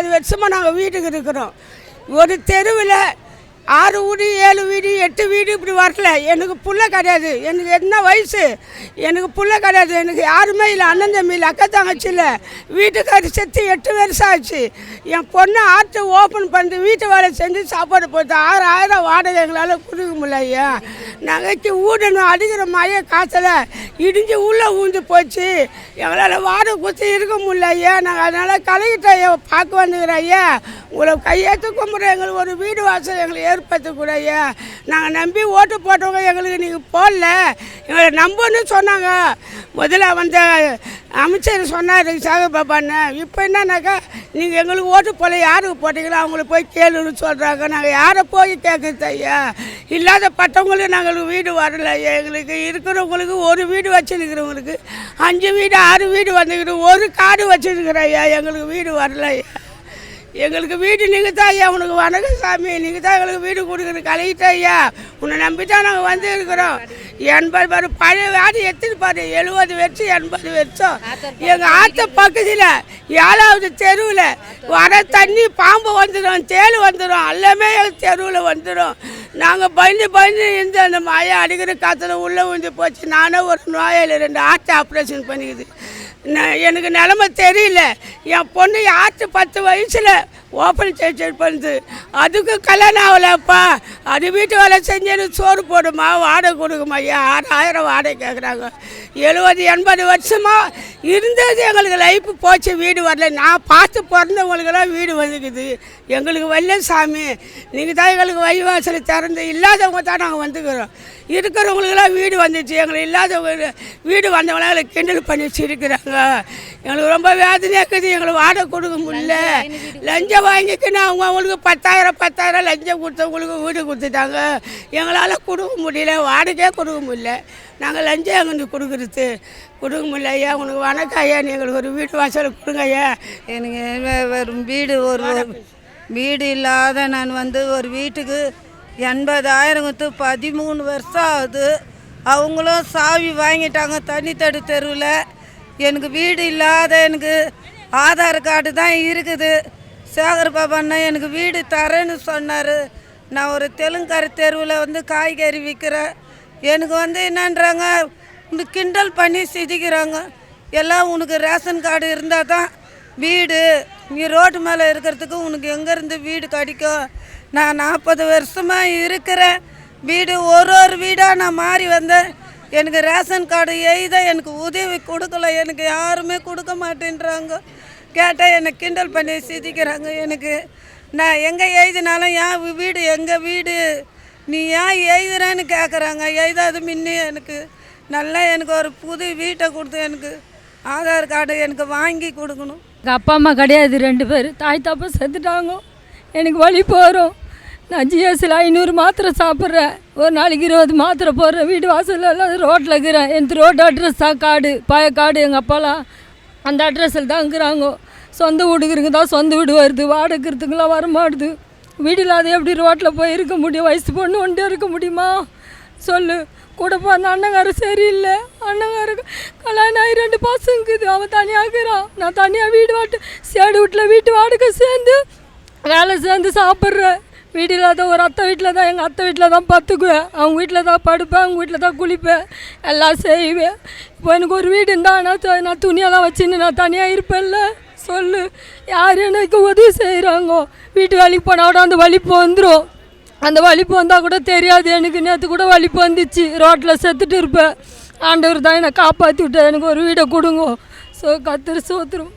80 வருஷமாக நாங்கள் வீட்டுக்கு இருக்கிறோம். ஒரு தெருவில் 6 வீடு 7 வீடு 8 வீடு இப்படி வரல. எனக்கு புள்ள கிடையாது. எனக்கு என்ன வயசு, எனக்கு புள்ள கிடையாது. எனக்கு யாருமே இல்லை. அண்ணன் தம்பி இல்லை, அக்கா தங்கச்சி இல்லை. வீட்டுக்காரி செத்து 8 வருஷம் ஆச்சு. என் பொண்ணு ஆற்று ஓப்பன் பண்ணி வீட்டு வேலை செஞ்சு சாப்பாடு போட்டு 6000 வாடகை எங்களால் கொடுக்க முடியல ஐயா. நகைக்கு ஊடணும் அடிக்கிற மழைய காய்ச்சல இடிஞ்சு உள்ளே ஊந்து போச்சு. எங்களால் வாடகை கொடுத்து இருக்க முடியல ஐயா. நாங்கள் அதனால் கலெக்டர் ஐயா பார்க்க வந்துக்கிறோம் ஐயா. உங்களை கையெழுத்து கும்பிட்றோம். எங்களுக்கு ஒரு வீடு வாசல் எங்களுக்கு ஏற்படுத்தக்கூட ஐயா. நாங்கள் நம்பி ஓட்டு போட்டவங்க எங்களுக்கு நீங்கள் போடல, எங்களை நம்புன்னு சொன்னாங்க. முதல்ல வந்த அமைச்சர் சொன்னார் சாகபாபான்னு. இப்போ என்னன்னாக்கா நீங்கள் எங்களுக்கு ஓட்டு போல யாருக்கு போட்டிங்களோ அவங்கள போய் கேளுன்னு சொல்கிறாங்க. நாங்கள் யாரை போய் கேட்குறது ஐயா? இல்லாத பட்டவங்களுக்கு நாங்களுக்கு வீடு வரல ஐயா. எங்களுக்கு இருக்கிறவங்களுக்கு ஒரு வீடு வச்சுருக்கிறவங்களுக்கு 5 வீடு 6 வீடு வந்துக்கிறோம். ஒரு காடு வச்சுருக்கிறோம் ஐயா. எங்களுக்கு வீடு வரல ஐயா. எங்களுக்கு வீடு நீங்கள் தான் ஐயா. உனக்கு வணக்கம் சாமி, நீங்கள் தான் எங்களுக்கு வீடு கொடுக்குறது கலெக்டர் ஐயா. உன்னை நம்பி தான் நாங்கள் வந்து இருக்கிறோம். 80 பாரு பழைய வாடி எடுத்துட்டு பாரு. 70 வருஷம் 80 வருஷம். எங்கள் ஆற்ற பக்கத்தில் 7வது தெருவில் வர தண்ணி பாம்பு வந்துடும், தேள் வந்துடும், எல்லாமே எங்கள் தெருவில் வந்துடும். நாங்கள் பயந்து இருந்து அந்த மழை அடிக்கிற காற்றுல உள்ளே வந்து போச்சு. நானும் ஒரு நோயாளி 2 ஆற்று ஆப்ரேஷன் பண்ணிக்குது. எனக்கு நிலமை தெரியல. என் பொண்ணு ஆற்று 10 வயசில் ஓப்பன் சர்ஜரி பண்ணுது. அதுக்கு கல்யாணம் ஆகலப்பா. அது வீட்டு வேலை செஞ்சு சோறு போடுமா, வாடகை கொடுக்குமா ஐயா. 6000 வாடகை கேட்குறாங்க. 70 80 வருஷமாக இருந்தது எங்களுக்கு லைஃப் போச்சு. வீடு வரல. நான் பார்த்து பிறந்தவங்களுக்கெல்லாம் வீடு வந்துக்குது. எங்களுக்கு வரல சாமி. நீங்கள் தான் எங்களுக்கு வழிவாசல் திறந்து. இல்லாதவங்க தான் நாங்கள் வந்துக்கிறோம். இருக்கிறவங்களுக்கெல்லாம் வீடு வந்துச்சு. எங்களுக்கு இல்லாதவங்க வீடு வந்தவங்களாம் எங்களை கிண்டல் பண்ணி சிரிக்கிறாங்க. எங்களுக்கு ரொம்ப வேதனையாக இருக்குது. எங்களுக்கு வாடகை கொடுக்க முடியல. லஞ்சம் வாங்கிக்கின்னு அவங்களுக்கு 10,000 லஞ்சம் கொடுத்தவங்களுக்கு வீடு கொடுத்துட்டாங்க. எங்களால் கொடுக்க முடியல, வாடகையே கொடுக்க முடியல. நாங்கள் லஞ்சம் எங்கே கொடுக்குறது? கொடுக்க முடியல ஐயா. உனக்கு வணக்கம் ஐயா. எங்களுக்கு ஒரு வீட்டு வாசல் கொடுங்க ஐயா. எனக்கு வீடு இல்லாத நான் ஒரு வீட்டுக்கு 80,000 கொடுத்து 13 வருஷம் ஆகுது. அவங்களும் சாவி வாங்கிட்டாங்க தண்ணி தடு தெருவில். எனக்கு வீடு இல்லாத எனக்கு ஆதார் கார்டு தான் இருக்குது. சேகர் பாபாண்ணா எனக்கு வீடு தரேன்னு சொன்னார். நான் ஒரு தெலுங்கார தெருவில் காய்கறி விற்கிறேன். எனக்கு என்னன்றாங்க, உனக்கு கிண்டல் பண்ணி சிதிக்கிறாங்க. எல்லாம் உனக்கு ரேஷன் கார்டு இருந்தால் தான் வீடு. நீ ரோட்டு மேலே இருக்கிறதுக்கு உனக்கு எங்கேருந்து வீடு கிடைக்கும்? நான் 40 வருஷமாக இருக்கிறேன். வீடு ஒரு வீடாக நான் மாறி வந்தேன். எனக்கு ரேஷன் கார்டு எழுத எனக்கு உதவி கொடுக்கல. எனக்கு யாருமே கொடுக்க மாட்டேன்றாங்க. கேட்டால் என்னை கிண்டல் பண்ணி சிதிக்கிறாங்க. எனக்கு நான் எங்கே எழுதினாலும் என் வீடு எங்கள் வீடு நீ ஏன் எழுதுறேன்னு கேட்குறாங்க. எழுதாது முன்னே எனக்கு எனக்கு ஒரு புது வீட்டை கொடுத்து எனக்கு ஆதார் கார்டு எனக்கு வாங்கி கொடுக்கணும். எங்கள் அப்பா அம்மா கிடையாது, 2 பேர். தாய் தாப்பா செத்துட்டாங்க. எனக்கு வலி போகிறோம். நான் ஜிஎஸ்சில் 500 மாத்திரை சாப்பிட்றேன். ஒரு நாளைக்கு 20 மாத்திரை போடுறேன். வீடு வாசலில் எல்லாம் ரோட்டில் இருக்கிறேன். எனக்கு ரோடு அட்ரஸ் தான் கார்டு, பழைய கார்டு. எங்கள் அப்பாலாம் அந்த அட்ரஸில் தான் இருக்கிறாங்க. சொந்த வீடுக்குறங்க தான் சொந்த வீடு வருது. வாடகைக்கிறதுக்கெலாம் வரமாட்டுது. வீடு இல்லாத எப்படி ரோட்டில் போய் இருக்க முடியும்? வயசு பொண்ணு ஒன்றே இருக்க முடியுமா சொல்லு? கூட போன அண்ணங்கார சரியில்லை. அண்ணங்காருக்கு கல்யாணம் ஆகி 2 பசங்க இருக்குது. அவன் தனியாக இருக்கிறான். நான் தனியாக வீடு சேடு வீட்டில் வீட்டு வாடகை சேர்ந்து வேலை சேர்ந்து சாப்பிட்றேன். வீடு இல்லாத ஒரு அத்தை வீட்டில் தான், எங்கள் அத்தை வீட்டில் தான் பார்த்துக்குவேன். அவங்க வீட்டில் தான் படுப்பேன், அவங்க வீட்டில் தான் குளிப்பேன், எல்லாம் செய்வேன். இப்போ எனக்கு ஒரு வீடு இருந்தால் நான் துணியெல்லாம் வச்சுன்னு நான் தனியாக இருப்பேன்ல சொல்லு. யார் எனக்கு உதவி செய்கிறாங்க? வீட்டு வேலைக்கு போனால் அந்த வலிப்பு வந்துடும். அந்த வலிப்பு வந்தால் கூட தெரியாது எனக்கு. நேற்று கூட வலிப்பு வந்துச்சு. ரோட்டில் செத்துட்டு இருப்பேன். ஆண்டவர் தான் என்னை காப்பாற்றி விட்டார். எனக்கு ஒரு வீடை கொடுங்க. கத்திரி சோத்துரும்.